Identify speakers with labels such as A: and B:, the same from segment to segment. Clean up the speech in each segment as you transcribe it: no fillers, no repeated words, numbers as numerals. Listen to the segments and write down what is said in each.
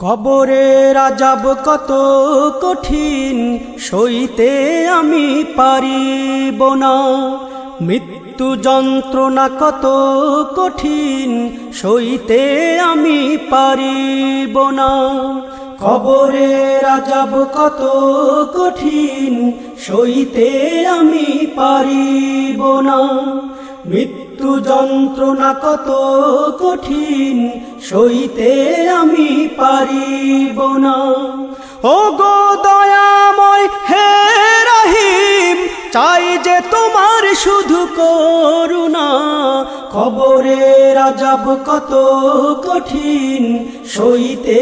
A: কবরের আযাব কত কঠিন, সইতে আমি পারিব না। মৃত্যু যন্ত্রণা কত কঠিন, সইতে আমি পারিব না। কবরের আযাব কত কঠিন, সইতে আমি পারিব না। মৃত্যু যন্ত্রণা কত কঠিন, সইতে আমি পারিব না। ও গো দয়াময় হে রহিম, চাই যে তোমার শুধু করুণা। কবরের আযাব কত কঠিন, সইতে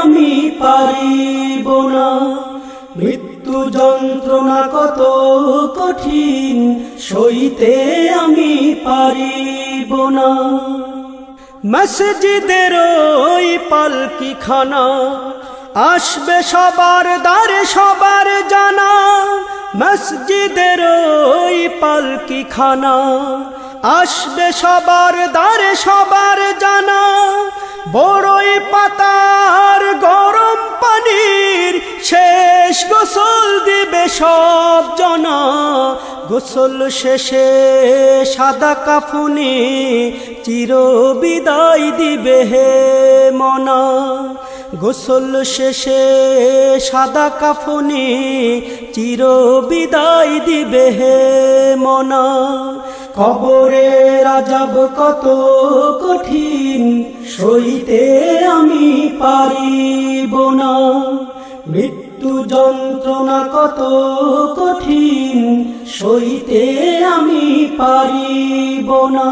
A: আমি পারিব না। মৃত্যু যন্ত্রণা কত কঠিন, সইতে আমি পারিব না। মসজিদের ওই পালকিখানা, আসবে সবার দ্বারে সবার জানা। মসজিদের ওই পালকিখানা, আসবে সবার দ্বারে সবার জানা। বড়ই পাতার গরম পানির শেষ গোসল দিবে সব জনা। গোসল শেষে সাদা কাফনে চির বিদায় দিবে হে মনা। গোসল শেষে সাদা কাফনে চির বিদায় দিবে হে মনা। কবরের আযাব কত কঠিন, সইতে আমি পারিব না। মৃত্যু যন্ত্রণা কত কঠিন, সইতে আমি পারিব না।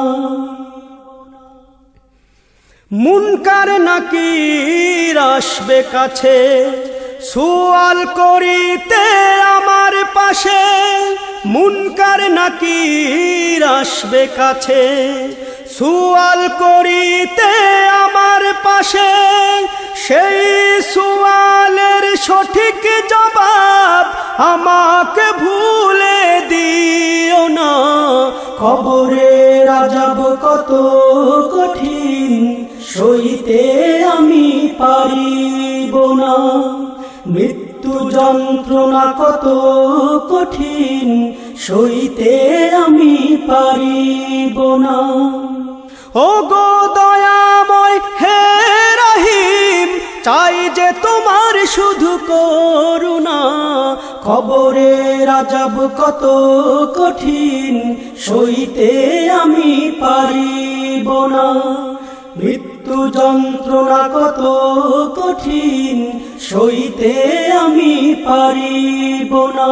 A: মুনকার নাকির আসবে কাছে, সুয়াল করিতে আমার পাশে। মুনকার নাকির আসবে কাছে, সুয়াল করিতে আমার পাশে। সেই সুয়ালের সঠিক জবাব আমাকে ভুলে দিও না। কবরের আযাব কত কঠিন, সইতে আমি পারিব না। মৃত্যু যন্ত্রণা কত কঠিন, সইতে আমি পারিব না। ও গো দয়াময় হে রহিম, চাই যে তোমার শুধু করুণা। কবরের আযাব কত কঠিন, সইতে আমি পারিব না। মৃত্যু যন্ত্রণা কত কঠিন, সইতে আমি পারিব না।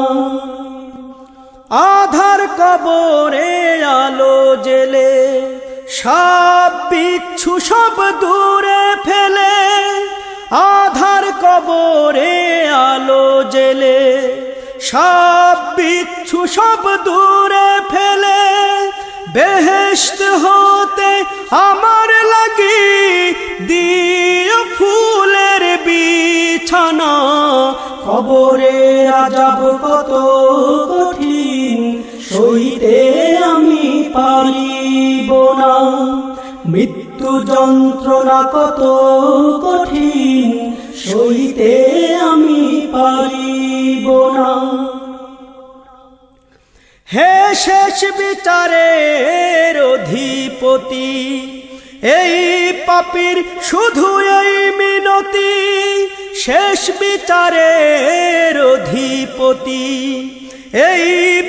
A: আধার কবরে আলো জেলে, সাপ বিচ্ছু সব দূরে ফেলে। আধার কবরে আলো জেলে, সাপ বিচ্ছু সব দূরে ফেলে। বেহেশত হতে আমার লাগি দিও ফুলের বিছানা। কবরের আযাব কত কঠিন, সইতে আমি পারিব না। মৃত্যু যন্ত্রণা কত কঠিন, সইতে আমি পারিব না। হে শেষ বিচারের অধিপতি, এই পাপীর শুধু এই মিনতি। শেষ বিচারের অধিপতি, এই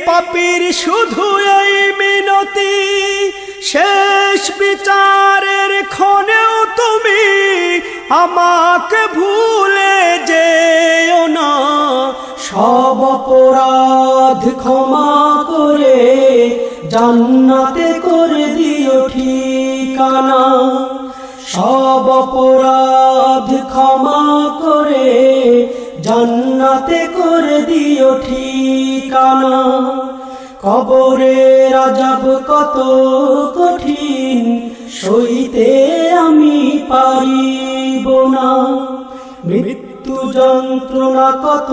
A: পাপীর শুধু এই মিনতি। শেষ বিচারের ক্ষণেও তুমি আমাকে ভুলে যেও না। সব অপরাধ ক্ষমা করে জান্নাতে করে দিও ঠিকানা। সব অপরাধ ক্ষমা করে জান্নাতে করে দিও ঠিকানা। কবরের আযাব কত কঠিন, সইতে আমি পারিব না। মৃত্যু যন্ত্রণা কত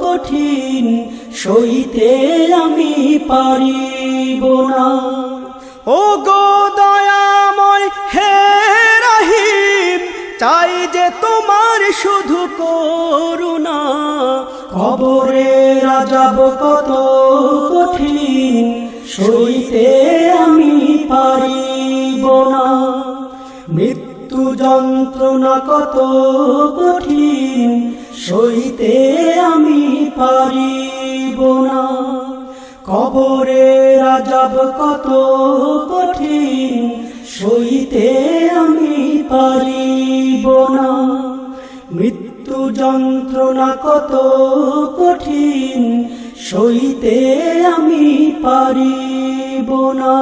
A: কঠিন, সইতে আমি পারিব না। ও গো দয়াময় হে রহিম, চাই যে তোমার শুধু করুণা, কবরের আযাব কত কঠিন, সইতে আমি পারিব না। মৃত্যু যন্ত্রণা কত কঠিন, সইতে আমি পারিব না। কবরের আযাব কত কঠিন, সইতে আমি পারিব না। মৃত্যু যন্ত্রণা কত কঠিন, সইতে আমি পারিব না।